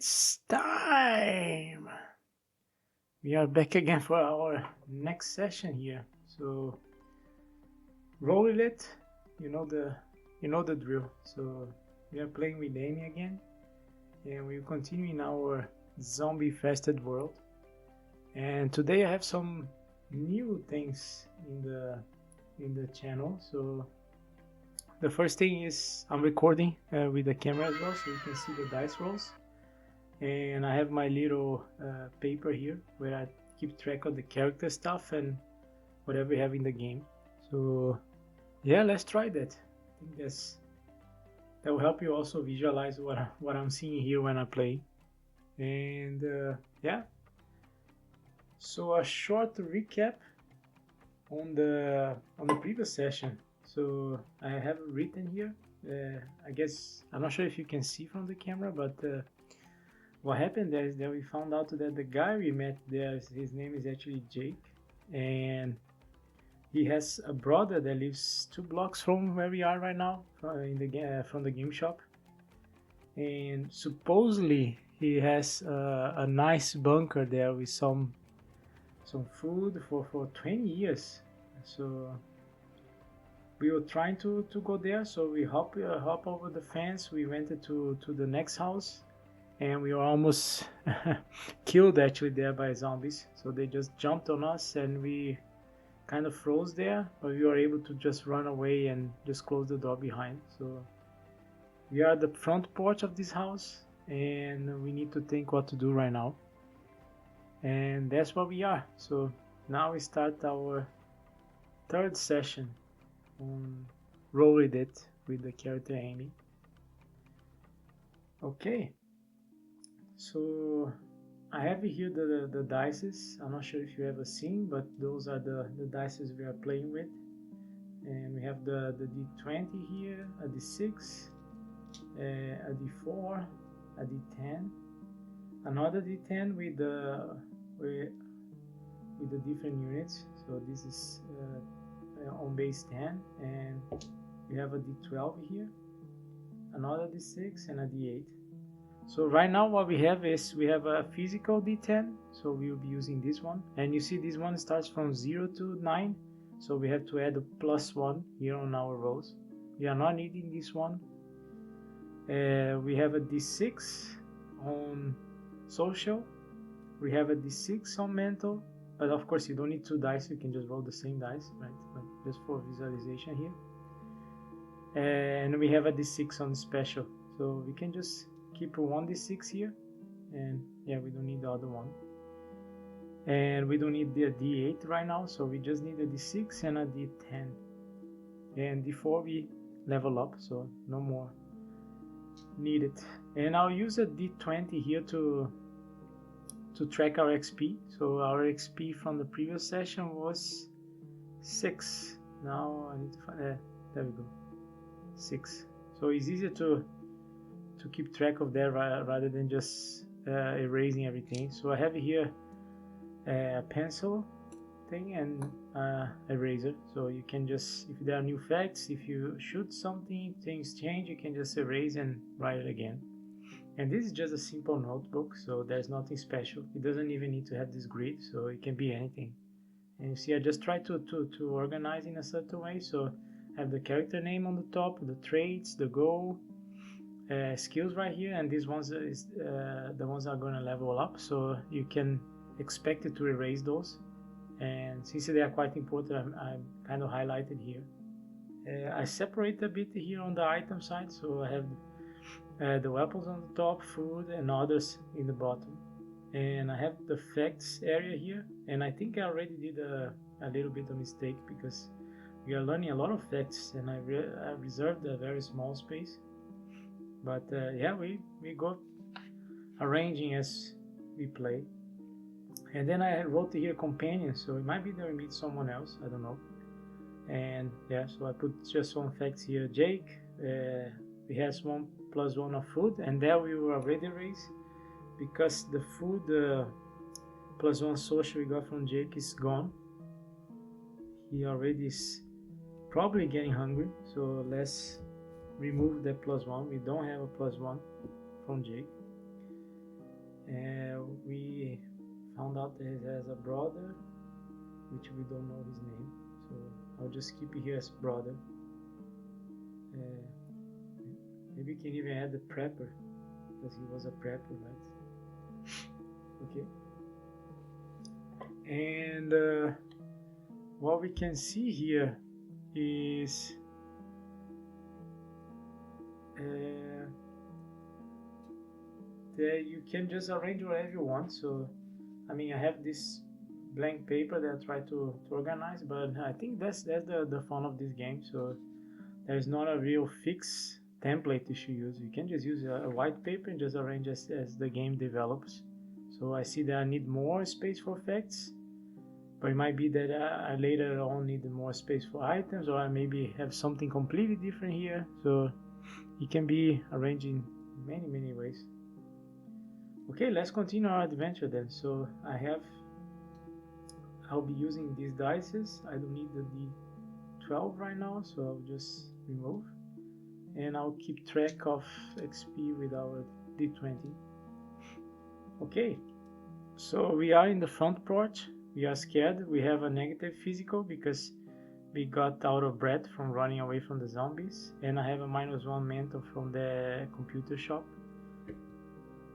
It's time! We are back again for our next session here. So roll it, you know the drill. So we are playing with Amy again, and we'll continue in our zombie infested world. And today I have some new things in the channel. So the first thing is I'm recording with the camera as well, so you can see the dice rolls. And I have my little paper here where I keep track of the character stuff and whatever we have in the game. So yeah, let's try that. I think that will help you also visualize what I'm seeing here when I play. And yeah, so a short recap on the previous session. So I have written here. I guess I'm not sure if you can see from the camera, but what happened there is that we found out that the guy we met there, his name is actually Jake, and he has a brother that lives 2 blocks from where we are right now, from the game shop. And supposedly he has a nice bunker there with some food for 20 years. So we were trying to go there, so we hop over the fence. We went to the next house, and we were almost killed actually there by zombies. So they just jumped on us and we kind of froze there, but we were able to just run away and just close the door behind. So we are at the front porch of this house and we need to think what to do right now. And that's what we are. So now we start our third session on Roll With It with the character Amy. Okay. So I have here the dices. I'm not sure if you ever seen, but those are the dices we are playing with. And we have the D20 here, a D6, a D4, a D10, another D10 with the different units. So this is on base 10, and we have a D12 here, another D6, and a D8. So right now what we have is we have a physical D10, so we will be using this one. And you see this one starts from 0 to 9, so we have to add a +1 here on our rolls. We are not needing this one. We have a D6 on social, we have a D6 on mental, but of course you don't need 2 dice, you can just roll the same dice, right? But just for visualization here. And we have a D6 on special, so we can just keep a 1d6 here, and yeah, we don't need the other one, and we don't need the d8 right now, so we just need a d6 and a d10, and d4 we level up, so no more needed. And I'll use a d20 here to track our XP. So our XP from the previous session was 6. Now I need to find there we go, 6. So it's easier to keep track of that rather than just erasing everything. So I have here a pencil thing and eraser, so you can just, if there are new facts, if you shoot something, things change, you can just erase and write it again. And this is just a simple notebook, so there's nothing special. It doesn't even need to have this grid, so it can be anything. And you see I just try to organize in a certain way. So I have the character name on the top, the traits, the goal, skills right here, and these ones is the ones are going to level up, so you can expect it to erase those. And since they are quite important, I'm kind of highlighted here. I separate a bit here on the item side, so I have the weapons on the top, food, and others in the bottom. And I have the facts area here, and I think I already did a little bit of mistake because we are learning a lot of facts, and I reserved a very small space. But yeah, we go arranging as we play. And then I wrote here companion, so it might be that we meet someone else, I don't know. And yeah, so I put just some facts here. Jake, he has 1 + 1 of food, and there we were already raised because the food +1 social we got from Jake is gone. He already is probably getting hungry, so let's remove that +1. We don't have a +1 from Jake. We found out that he has a brother, which we don't know his name, so I'll just keep it here as brother. Maybe we can even add the prepper, because he was a prepper, right? Okay. And what we can see here is that you can just arrange whatever you want. So I mean, I have this blank paper that I try to organize, but I think that's the fun of this game. So there's not a real fixed template you should use. You can just use a white paper and just arrange as the game develops. So I see that I need more space for effects, but it might be that I later on need more space for items, or I maybe have something completely different here. So it can be arranged in many ways. Okay, let's continue our adventure then. So I'll be using these dices. I don't need the D12 right now, so I'll just remove. And I'll keep track of XP with our D20. Okay, so we are in the front porch. We are scared. We have a negative physical because we got out of breath from running away from the zombies. And I have a -1 mental from the computer shop.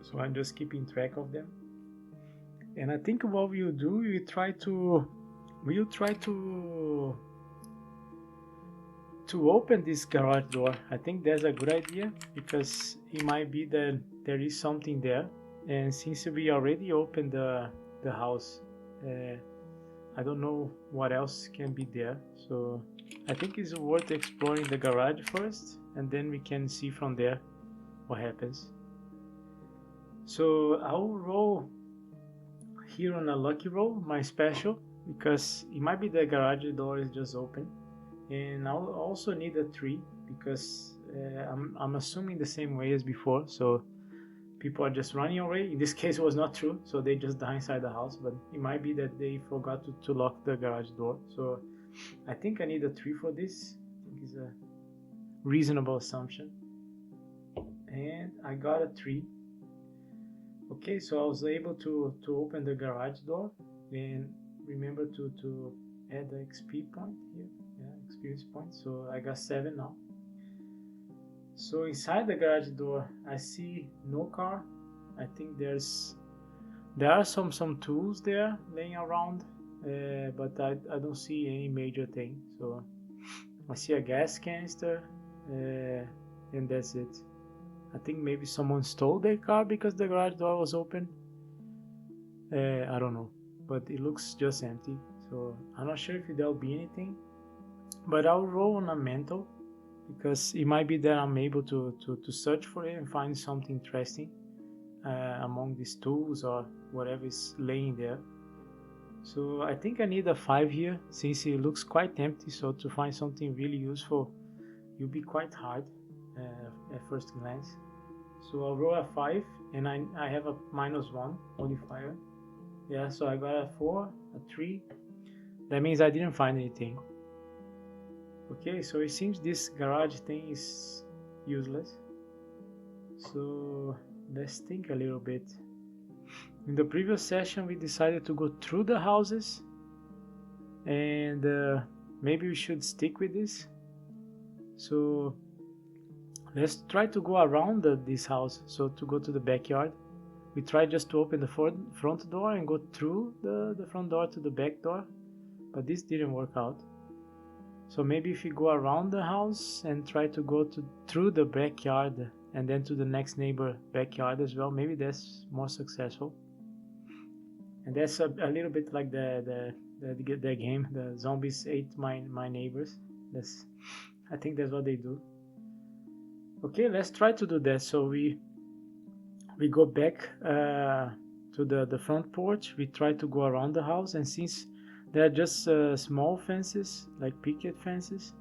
So I'm just keeping track of them. And I think what we'll do, we'll try to open this garage door. I think that's a good idea, because it might be that there is something there. And since we already opened the house, I don't know what else can be there. So I think it's worth exploring the garage first, and then we can see from there what happens. So I'll roll here on a lucky roll, my special, because it might be the garage door is just open. And I'll also need a 3, because I'm assuming the same way as before. So people are just running away. In this case, it was not true, so they just die inside the house. But it might be that they forgot to lock the garage door. So I think I need a 3 for this. I think it's a reasonable assumption. And I got a 3. Okay, so I was able to open the garage door, and remember to add the XP point here. Yeah, experience points. So I got 7 now. So inside the garage door, I see no car. I think there are some tools there laying around, but I don't see any major thing. So I see a gas canister, and that's it. I think maybe someone stole their car because the garage door was open. I don't know, but it looks just empty. So I'm not sure if there'll be anything, but I'll roll on a mental, because it might be that I'm able to search for it and find something interesting among these tools or whatever is laying there. So I think I need a 5 here, since it looks quite empty. So to find something really useful, it'll be quite hard at first glance. So I'll roll a 5, and I have a -1 modifier. Yeah, so I got a 4, a 3. That means I didn't find anything. Okay, so it seems this garage thing is useless. So let's think a little bit. In the previous session, we decided to go through the houses, and maybe we should stick with this. So let's try to go around this house. So to go to the backyard, we tried just to open the front door and go through the front door to the back door, but this didn't work out. So maybe if we go around the house and try to go through the backyard and then to the next neighbor backyard as well, maybe that's more successful. And that's a little bit like the game, the zombies ate my neighbors. I think that's what they do. Okay, let's try to do that. So we go back to the front porch. We try to go around the house, and since there are just small fences, like picket fences,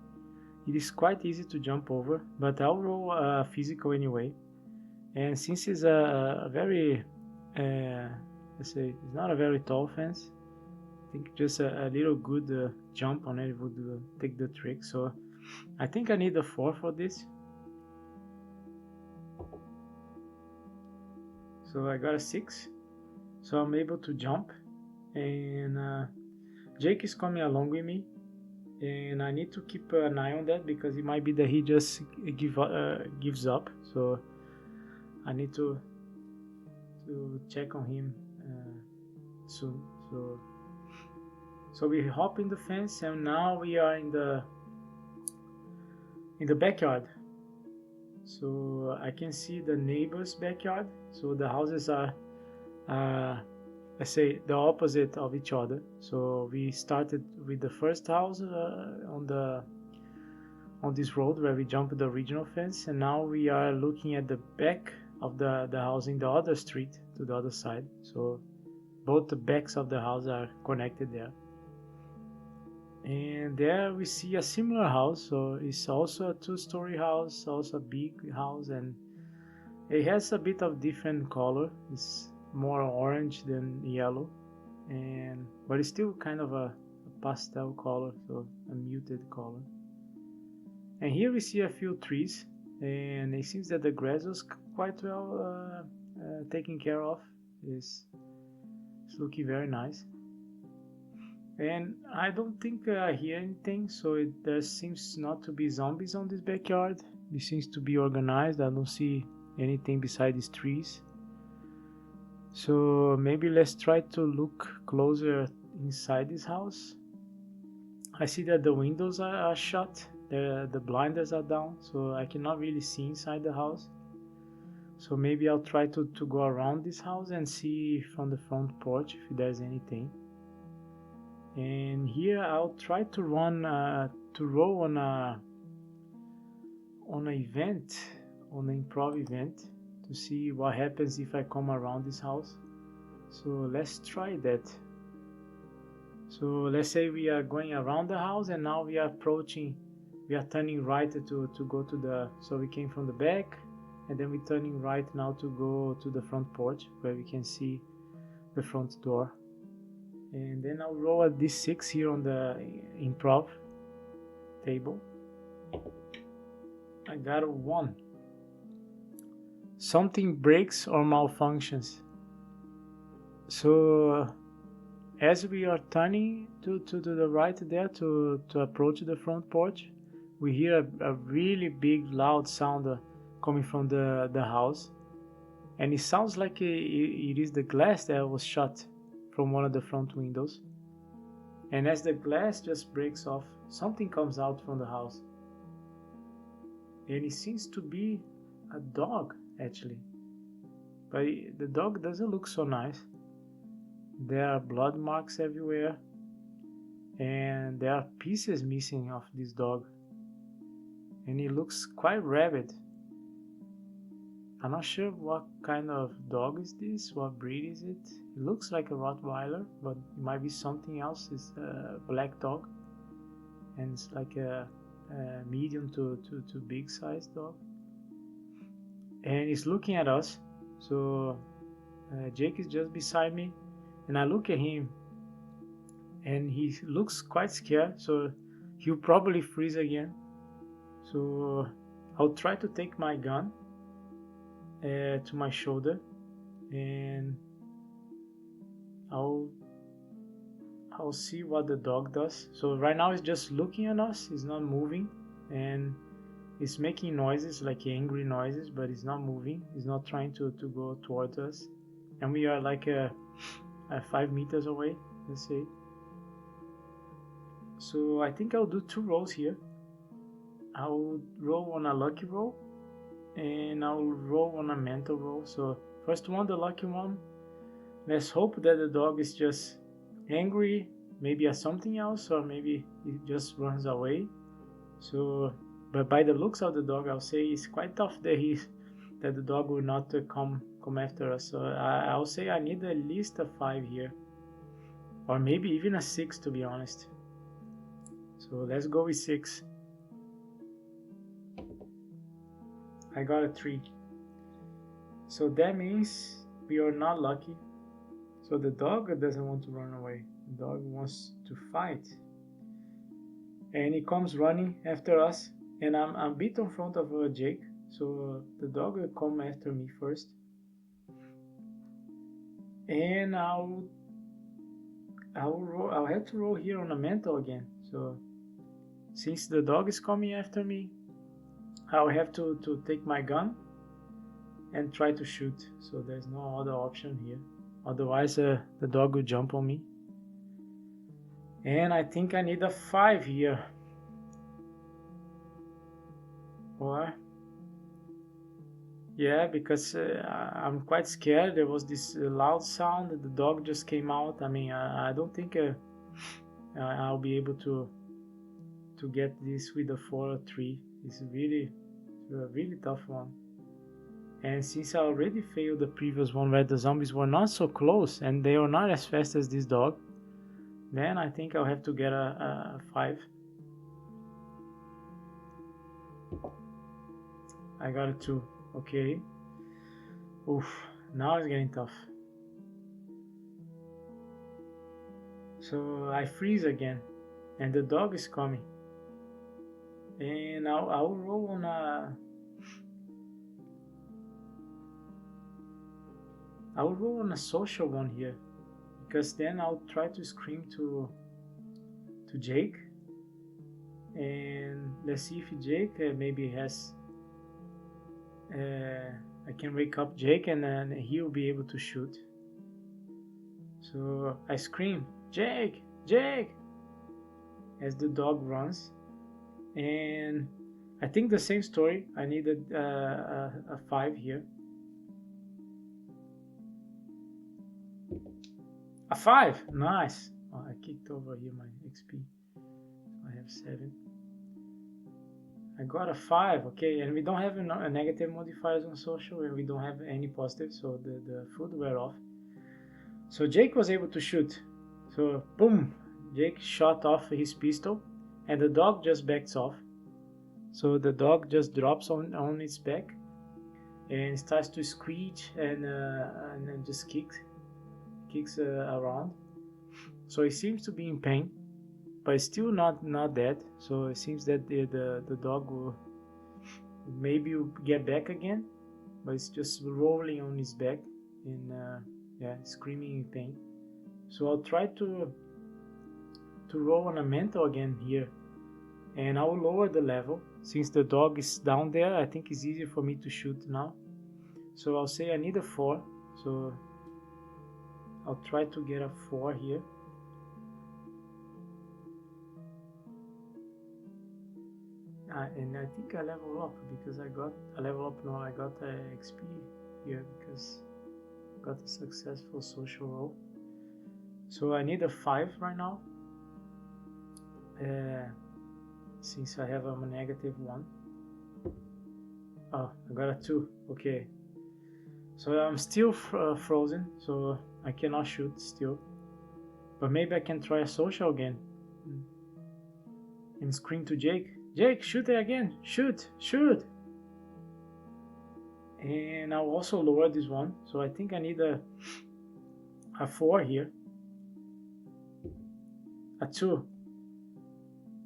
it is quite easy to jump over, but I'll roll physical anyway. And since it's a very, let's say, it's not a very tall fence, I think just a little good jump on it would take the trick. So I think I need a 4 for this. So I got a 6. So I'm able to jump, and Jake is coming along with me, and I need to keep an eye on that because it might be that he just gives up. So I need to check on him soon. So we hop in the fence, and now we are in the backyard. So I can see the neighbor's backyard. So the houses are let's say the opposite of each other. So we started with the first house on this road where we jumped the original fence, and now we are looking at the back of the house in the other street to the other side. So both the backs of the house are connected there. And there we see a similar house. So it's also a 2-story house, also a big house, and it has a bit of different color. It's more orange than yellow, but it's still kind of a pastel color, so a muted color. And here we see a few trees, and it seems that the grass was quite well taken care of. It's looking very nice. And I don't think I hear anything, so there seems not to be zombies on this backyard. It seems to be organized. I don't see anything beside these trees. So maybe let's try to look closer inside this house. I see that the windows are shut, the blinders are down, so I cannot really see inside the house. So maybe I'll try to go around this house and see from the front porch if there's anything. And here I'll try to roll on an event, on an improv event, to see what happens if I come around this house. So let's try that. So let's say we are going around the house, and now we are turning right to go to the, so we came from the back, and then we're turning right now to go to the front porch where we can see the front door. And then I'll roll a d6 here on the improv table. I got a 1. Something breaks or malfunctions. So as we are turning to the right there to approach the front porch, we hear a really big loud sound coming from the house, and it sounds like it is the glass that was shut from one of the front windows. And as the glass just breaks off, something comes out from the house, and it seems to be a dog actually, but the dog doesn't look so nice. There are blood marks everywhere, and there are pieces missing of this dog, and it looks quite rabid. I'm not sure what kind of dog is this, what breed is it. It looks like a Rottweiler, but it might be something else. It's a black dog, and it's like a medium to big size dog, and it's looking at us. So Jake is just beside me, and I look at him, and he looks quite scared, so he'll probably freeze again. So I'll try to take my gun to my shoulder, and I'll see what the dog does. So right now it's just looking at us, it's not moving, and it's making noises, like angry noises, but it's not moving, it's not trying to go towards us. And we are like 5 meters away, let's say. So I think I'll do 2 rolls here. I'll roll on a lucky roll, and I'll roll on a mental roll. So first one, the lucky one. Let's hope that the dog is just angry, maybe at something else, or maybe it just runs away. So, but by the looks of the dog, I'll say it's quite tough that the dog will not come after us. So I'll say I need at least a 5 here, or maybe even a 6, to be honest. So let's go with 6. I got a 3. So that means we are not lucky. So the dog doesn't want to run away. The dog wants to fight. And he comes running after us. And I'm a bit in front of Jake. So the dog will come after me first. And I'll have to roll here on a mental again. So since the dog is coming after me, I'll have to take my gun and try to shoot. So there's no other option here. Otherwise, the dog will jump on me. And I think I need a 5 here. Or yeah, because I'm quite scared. There was this loud sound. The dog just came out. I mean, I don't think I'll be able to get this with a 4 or 3. It's a really tough one. And since I already failed the previous one where the zombies were not so close and they were not as fast as this dog, then I think I'll have to get a 5. I got a 2. Okay. Oof, now it's getting tough. So I freeze again, and the dog is coming. And I'll roll on a social one here, because then I'll try to scream to Jake, and let's see if Jake maybe has. I can wake up Jake, and then he'll be able to shoot. So I scream, Jake, Jake, as the dog runs. And I think the same story. I needed a 5 here. A 5, nice. Oh, I kicked over here my XP. I have 7. I got a 5, okay, and we don't have a negative modifiers on social, and we don't have any positive, so the food wear off. So Jake was able to shoot. So boom, Jake shot off his pistol, and the dog just backs off. So the dog just drops on its back and starts to screech and then just kicks around. So it seems to be in pain, but it's still not dead. So it seems that the dog will maybe get back again, but it's just rolling on his back and screaming in pain. So I'll try to roll on a mental again here, and I will lower the level. Since the dog is down there, I think it's easier for me to shoot now. So I'll say I need a 4. So I'll try to get a 4 here. And I think I level up because I got a level up now. I got a XP here because I got a successful social roll. So I need a 5 right now. Since I have a -1. Oh, I got a 2. Okay. So I'm still frozen, so I cannot shoot still. But maybe I can try a social again. And scream to Jake. Jake, shoot it again. Shoot, shoot. And I'll also lower this one. So I think I need a 4 here. A 2.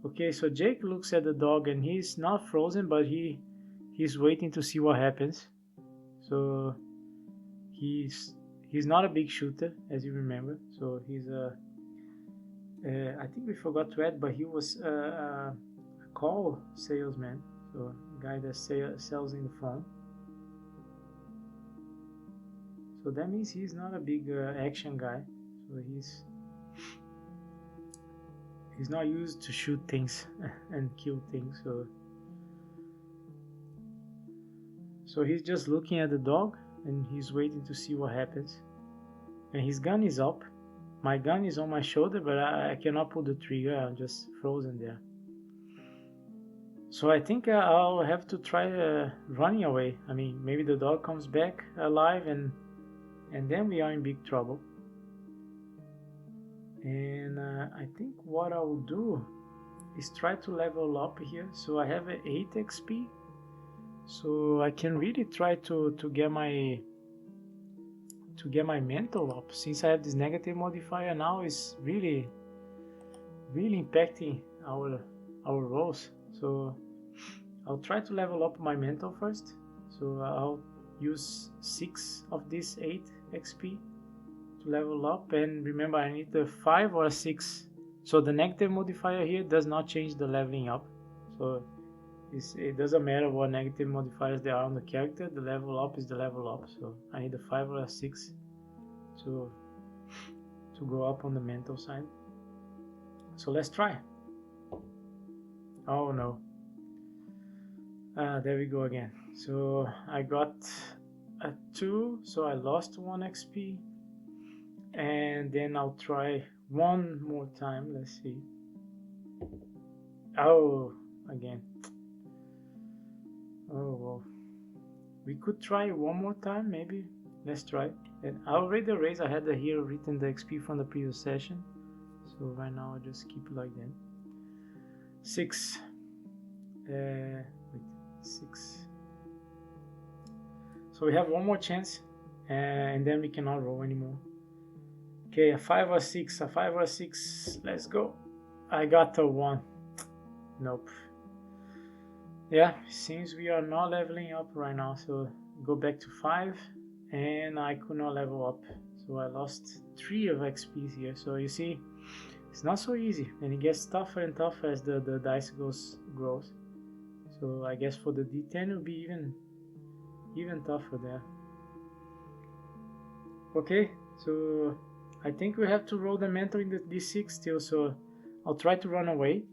Okay, so Jake looks at the dog and he's not frozen, but he's waiting to see what happens. So he's not a big shooter, as you remember. So he's I think we forgot to add, but he was a call salesman, so a guy that sells in the phone. So that means he's not a big action guy. So he's not used to shoot things and kill things. So he's just looking at the dog and he's waiting to see what happens. And his gun is up. My gun is on my shoulder, but I cannot pull the trigger. I'm just frozen there. So I think I'll have to try running away. I mean, maybe the dog comes back alive and then we are in big trouble. And I think what I will do is try to level up here. So I have an 8 XP. So I can really try to get my mental up. Since I have this negative modifier now, is really impacting our rolls. So I'll try to level up my mental first. So I'll use 6 of this 8 XP to level up, and remember I need a 5 or a 6. So the negative modifier here does not change the leveling up. So it doesn't matter what negative modifiers there are on the character, the level up is the level up. So I need a 5 or a 6 to go up on the mental side. So let's try. Oh no. There we go again. So I got a 2, so I lost 1 XP. And then I'll try one more time. Let's see. Oh, again. Oh well. We could try one more time, maybe. Let's try. And I already erased. I had here written the XP from the previous session. So right now I just keep it like that. 6. Wait, 6. So we have one more chance, and then we cannot roll anymore. Okay, a 5 or 6, a 5 or 6. Let's go. I got a 1. Nope. Yeah, seems we are not leveling up right now. So go back to 5, and I could not level up. So I lost 3 of XP here. So you see, it's not so easy, and it gets tougher and tougher as the dice grows. So I guess for the D10 it will be even tougher there. Okay, so I think we have to roll the mental in the D6 still. So I'll try to run away,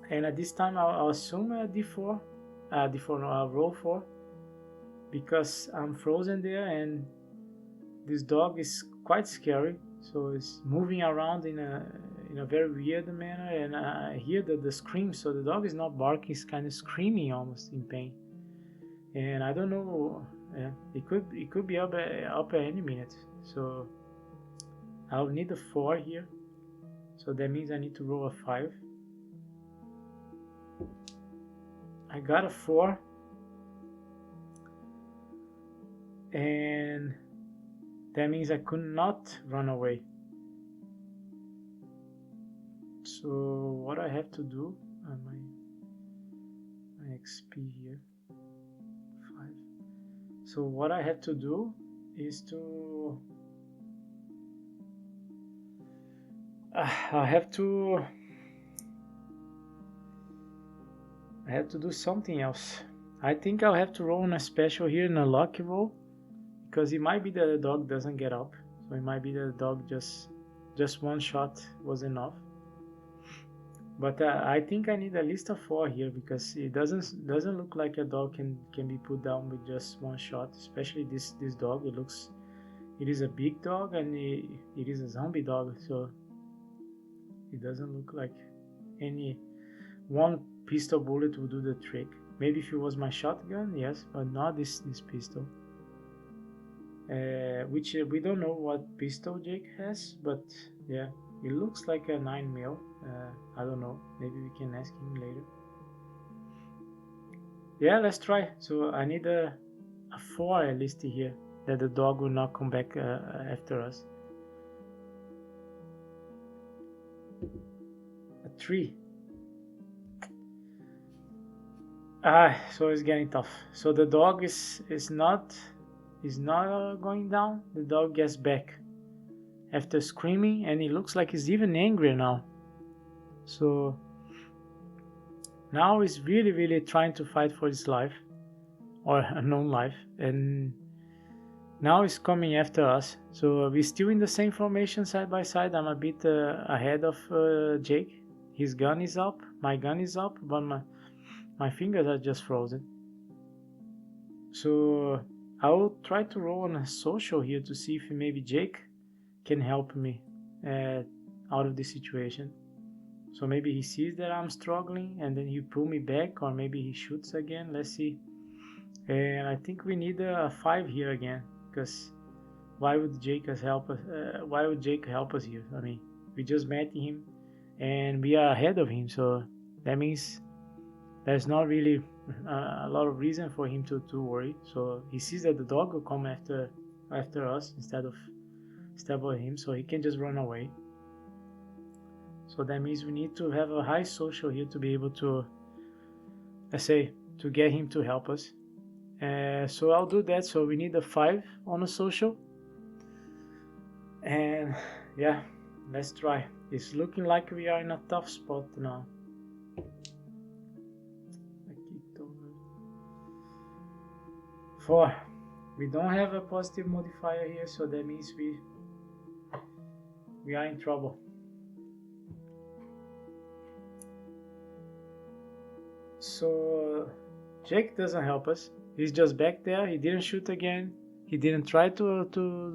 and at this time I'll assume a D4. D4 no, I'll roll 4, because I'm frozen there, and this dog is quite scary. So it's moving around in a very weird manner, and I hear the scream. So the dog is not barking; it's kind of screaming, almost in pain. And I don't know. It could be up at any minute. So I'll need a 4 here. So that means I need to roll a 5. I got a 4, and that means I could not run away. So what I have to do, my XP here, 5. So what I have to do is to I have to do something else. I think I'll have to roll on a special here in a lucky roll, because it might be that the dog doesn't get up. So it might be that the dog just one shot was enough. But I think I need at least a 4 here, because it doesn't look like a dog can be put down with just one shot. Especially this dog. It is a big dog, and it is a zombie dog. So it doesn't look like any one pistol bullet will do the trick. Maybe if it was my shotgun, yes, but not this pistol. Which we don't know what pistol Jake has, but yeah, it looks like a 9mm. I don't know, maybe we can ask him later. Yeah, let's try. So I need a 4 at least here, that the dog will not come back after us. A 3. So it's getting tough. So the dog is not going down. The dog gets back after screaming, and it looks like he's even angrier now. So now he's really trying to fight for his life, or a known life, and now he's coming after us. So we're still in the same formation, side by side. I'm a bit ahead of Jake. His gun is up, my gun is up, but my fingers are just frozen. So I will try to roll on a social here to see if maybe Jake can help me out of this situation. So maybe he sees that I'm struggling, and then he pull me back, or maybe he shoots again. Let's see. And I think we need a 5 here again, because why would Jake help us? Why would Jake help us here? I mean, we just met him, and we are ahead of him. So that means there's not really a lot of reason for him to worry. So he sees that the dog will come after us instead of him, so he can just run away. So that means we need to have a high social here to be able to, let's say, to get him to help us. So I'll do that. So we need a 5 on a social. And yeah, let's try. It's looking like we are in a tough spot now. 4. We don't have a positive modifier here, so that means we are in trouble. So Jake doesn't help us. He's just back there. He didn't shoot again. He didn't try to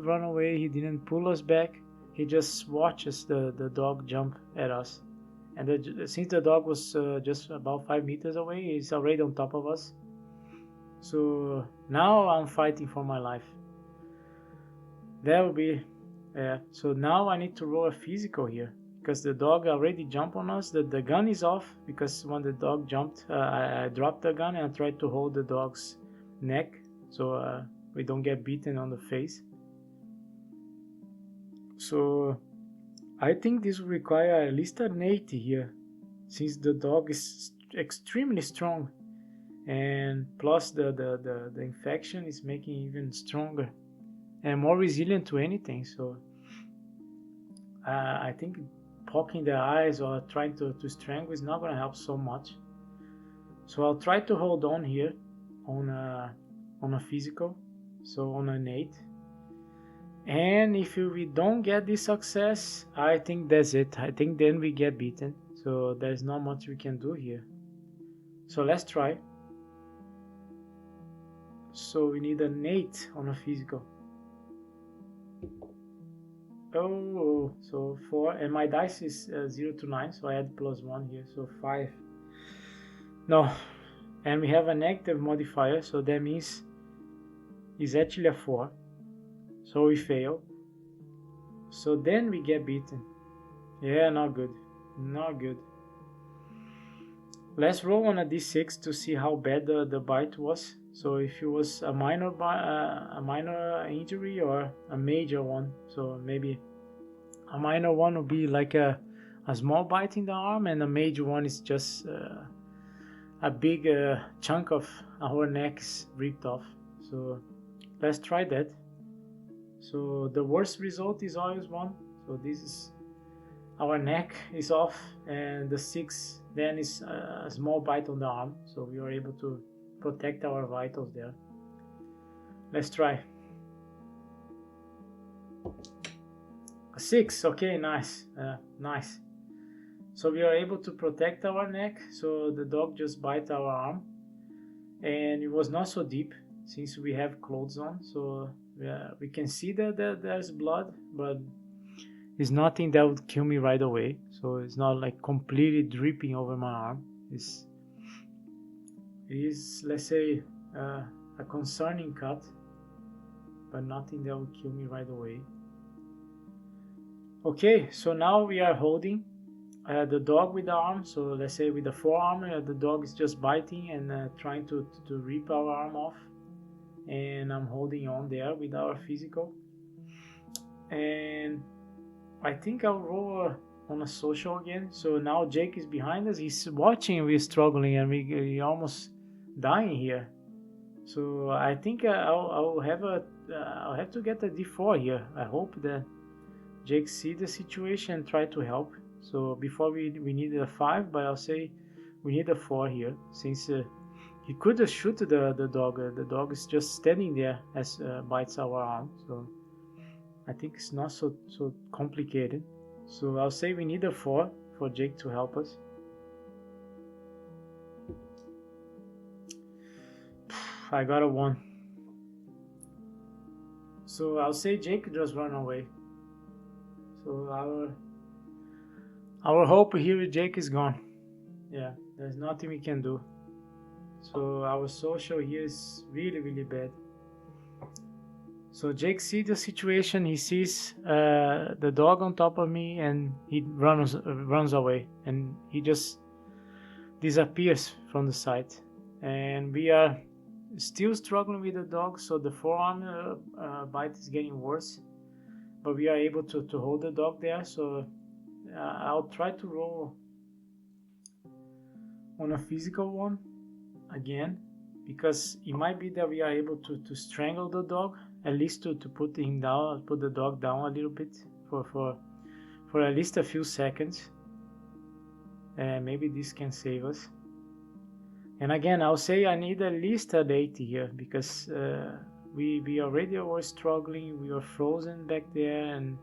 run away. He didn't pull us back. He just watches the dog jump at us. And since the dog was just about 5 meters away, he's already on top of us. So now I'm fighting for my life. That will be... so now I need to roll a physical here, because the dog already jumped on us. The gun is off, because when the dog jumped, I dropped the gun and I tried to hold the dog's neck so we don't get beaten on the face. So I think this will require at least an 80 here, since the dog is extremely strong, and plus the infection is making even stronger and more resilient to anything. So I think poking the eyes or trying to strangle is not going to help so much. So I'll try to hold on here on a physical, so on an 8. And if we don't get this success, I think that's it. I think then we get beaten. So there's not much we can do here. So let's try. So we need an 8 on a physical. Oh, so 4, and my dice is 0 to 9, so I add +1 here, so 5. No, and we have a negative modifier, so that means it's actually a 4. So we fail. So then we get beaten. Yeah, not good. Not good. Let's roll on a d6 to see how bad the bite was. So if it was a minor injury or a major one. So maybe a minor one would be like a small bite in the arm, and a major one is just a big chunk of our neck is ripped off. So let's try that. So the worst result is always 1. So this is our neck is off, and the 6 then is a small bite on the arm. So we are able to protect our vitals there. Let's try. A 6. Okay, nice. Nice. So we are able to protect our neck. So the dog just bite our arm, and it was not so deep since we have clothes on. So we can see that there's blood, but it's nothing that would kill me right away. So it's not like completely dripping over my arm. It is, let's say, a concerning cut, but nothing that would kill me right away. Okay, so now we are holding the dog with the arm. So let's say with the forearm, the dog is just biting and trying to rip our arm off, and I'm holding on there with our physical. And I think I'll roll on a social again. So now Jake is behind us. He's watching. We're struggling, and we're almost dying here. So I think I'll have to get a d4 here. I hope that Jake see the situation and try to help. So before we needed a 5, but I'll say we need a 4 here, since he could have shoot the dog. The dog is just standing there as bites our arm. So I think it's not so complicated. So I'll say we need a 4 for Jake to help us. I got a 1. So I'll say Jake just run away. So our hope here with Jake is gone. Yeah, there's nothing we can do. So our social here is really, really bad. So Jake sees the situation. He sees the dog on top of me, and he runs away, and he just disappears from the site. And we are still struggling with the dog. So the forearm bite is getting worse, but we are able to hold the dog there. So I'll try to roll on a physical one again, because it might be that we are able to strangle the dog at least to put him down, put the dog down a little bit for at least a few seconds. Maybe this can save us. And again, I'll say I need at least an 80 here, because we already were struggling. We were frozen back there, and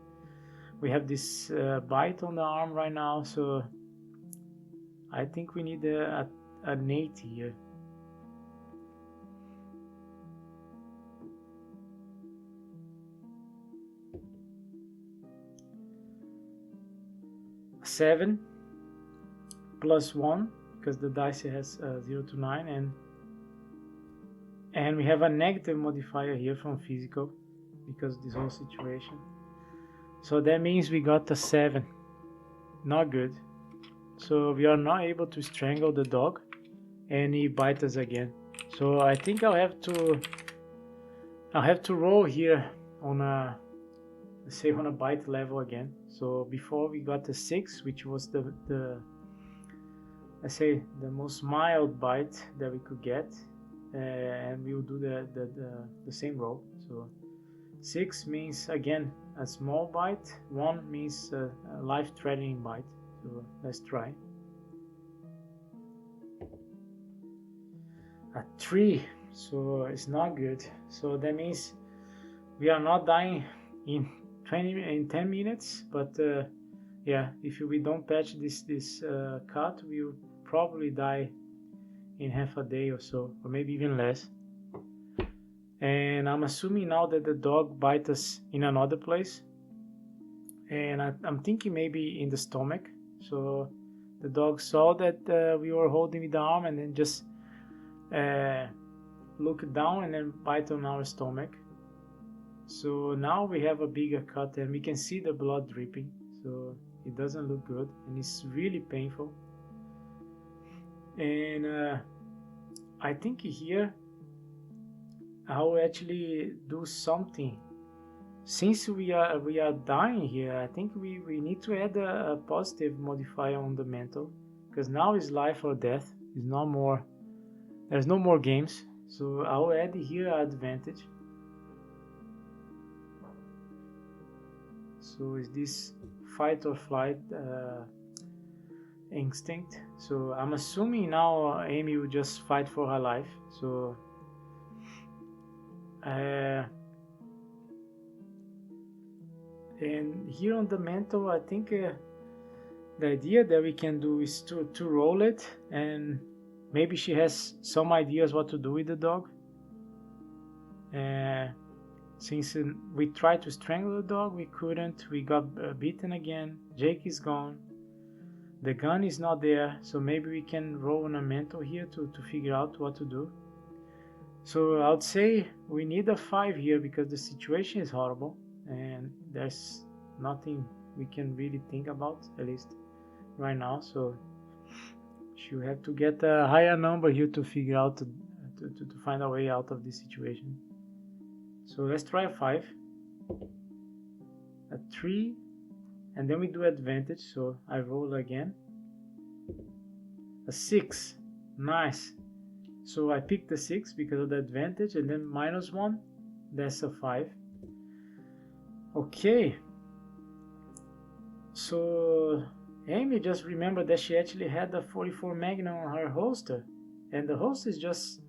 we have this bite on the arm right now, so I think we need an 80 here. Seven plus 1, because the dice has 0 to 9, and we have a negative modifier here from physical because of this whole situation. So that means we got a 7. Not good. So we are not able to strangle the dog, and he bites us again. So I think I'll have to roll here on a, let's say, on a bite level again. So before we got a 6, which was the let's say the most mild bite that we could get, and we'll do the same roll. So 6 means again a small bite, 1 means a life-threatening bite. So let's try. A 3, so it's not good. So that means we are not dying in 10 minutes, but yeah, if we don't patch this cut, we'll probably die in half a day or so, or maybe even less. And I'm assuming now that the dog bites us in another place, and I'm thinking maybe in the stomach. So the dog saw that we were holding the arm, and then just look down and then bite on our stomach. So now we have a bigger cut, and we can see the blood dripping, so it doesn't look good, and it's really painful. And I think here I'll actually do something. Since we are dying here, I think we need to add a positive modifier on the mental, because now it's life or death. It's no more. There's no more games, so I'll add here advantage. So is this fight or flight instinct? So I'm assuming now Amy will just fight for her life. So and here on the mental, I think the idea that we can do is to roll it, and maybe she has some ideas what to do with the dog. Since we tried to strangle the dog, we couldn't. We got beaten again. Jake is gone. The gun is not there, so maybe we can roll on a mental here to figure out what to do. So I would say we need a 5 here, because the situation is horrible and there's nothing we can really think about, at least right now. So she'll have to get a higher number here to figure out to find a way out of this situation. So let's try a 5, a 3, and then we do advantage. So I roll again, a 6. Nice. So I picked the 6 because of the advantage, and then -1, that's a 5. Okay, so Amy just remembered that she actually had the 44 Magnum on her holster, and the holster is just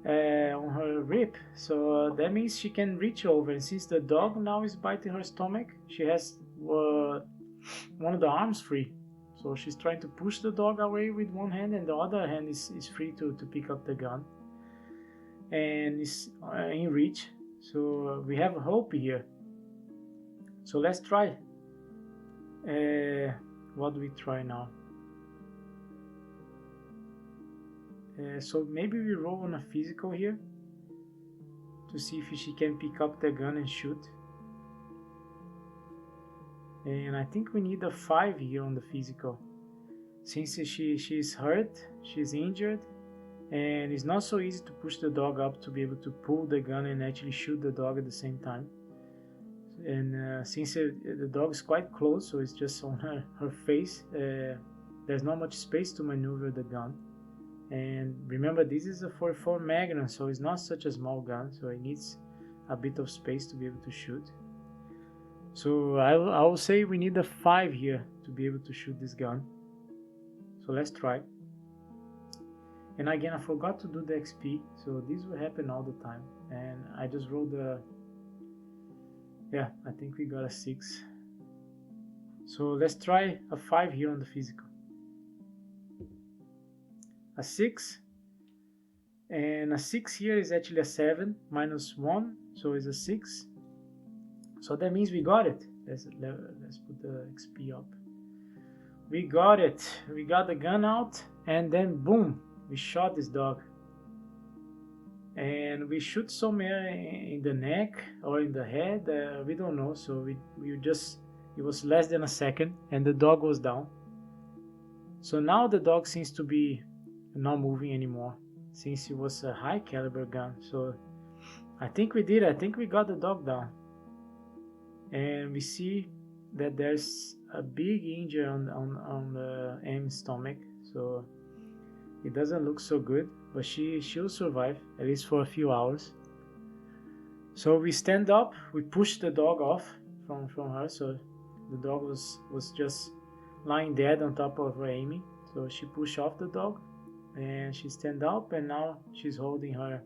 on her rib, so that means she can reach over, and since the dog now is biting her stomach, she has one of the arms free. So she's trying to push the dog away with one hand, and the other hand is free to pick up the gun, and is in reach. So we have hope here. So let's try. What do we try now? So maybe we roll on a physical here to see if she can pick up the gun and shoot. And I think we need a 5 here on the physical, since she's hurt, she's injured, and it's not so easy to push the dog up to be able to pull the gun and actually shoot the dog at the same time. And since the dog is quite close, so it's just on her face, there's not much space to maneuver the gun. And remember, this is a 44 Magnum, so it's not such a small gun, so it needs a bit of space to be able to shoot. So I will say we need a 5 here to be able to shoot this gun. So let's try. And again, I forgot to do the XP, so this will happen all the time. And I just rolled a... yeah, I think we got a 6. So let's try a 5 here on the physical. A 6. And a 6 here is actually a 7 minus 1, so it's a 6. So that means we got it. Let's put the XP up. We got it. We got the gun out, and then boom, we shot this dog. And we shoot somewhere in the neck or in the head, we don't know. So we just, it was less than a second, and the dog was down. So now the dog seems to be not moving anymore, since it was a high caliber gun. So I think we did. I think we got the dog down. And we see that there's a big injury on the M's stomach, so it doesn't look so good, but she'll survive, at least for a few hours. So we stand up, we push the dog off from her, so the dog was just lying dead on top of Amy. So she pushed off the dog, and she stand up, and now she's holding her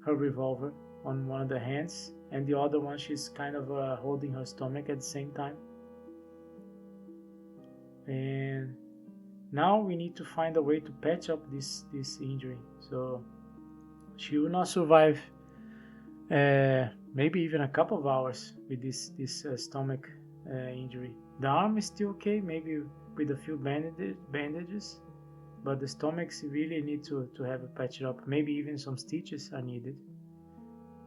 revolver on one of the hands, and the other one she's kind of holding her stomach at the same time. And now we need to find a way to patch up this injury, so she will not survive maybe even a couple of hours with this stomach injury. The arm is still okay, maybe with a few bandages, but the stomachs really need to have a patch up. Maybe even some stitches are needed.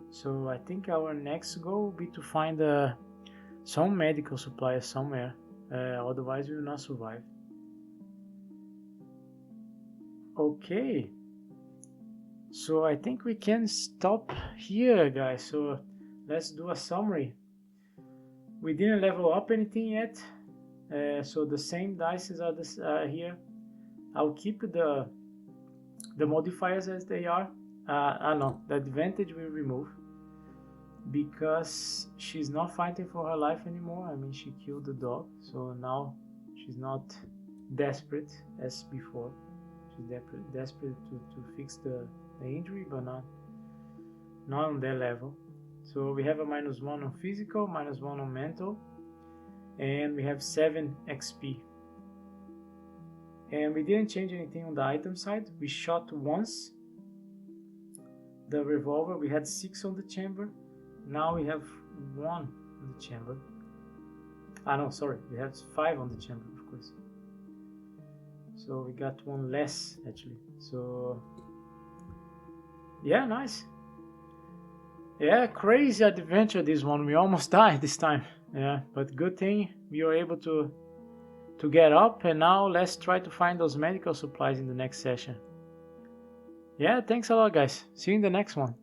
So I think our next goal will be to find some medical supplies somewhere, otherwise we will not survive. Okay, so I think we can stop here, guys. So let's do a summary. We didn't level up anything yet, so the same dices are here. I'll keep the modifiers as they are. No, the advantage we remove, because she's not fighting for her life anymore. I mean, she killed the dog, so now she's not desperate as before. She's desperate to fix the injury, but not on that level. So we have a -1 on physical, -1 on mental, and we have 7 XP. And we didn't change anything on the item side. We shot once the revolver. We had 6 on the chamber. Now we have 1 on the chamber. No, sorry, we have 5 on the chamber, of course. So we got 1 less actually. So yeah, nice. Yeah, crazy adventure this one. We almost died this time. Yeah, but good thing we were able to get up, and now let's try to find those medical supplies in the next session. Yeah, thanks a lot, guys. See you in the next one.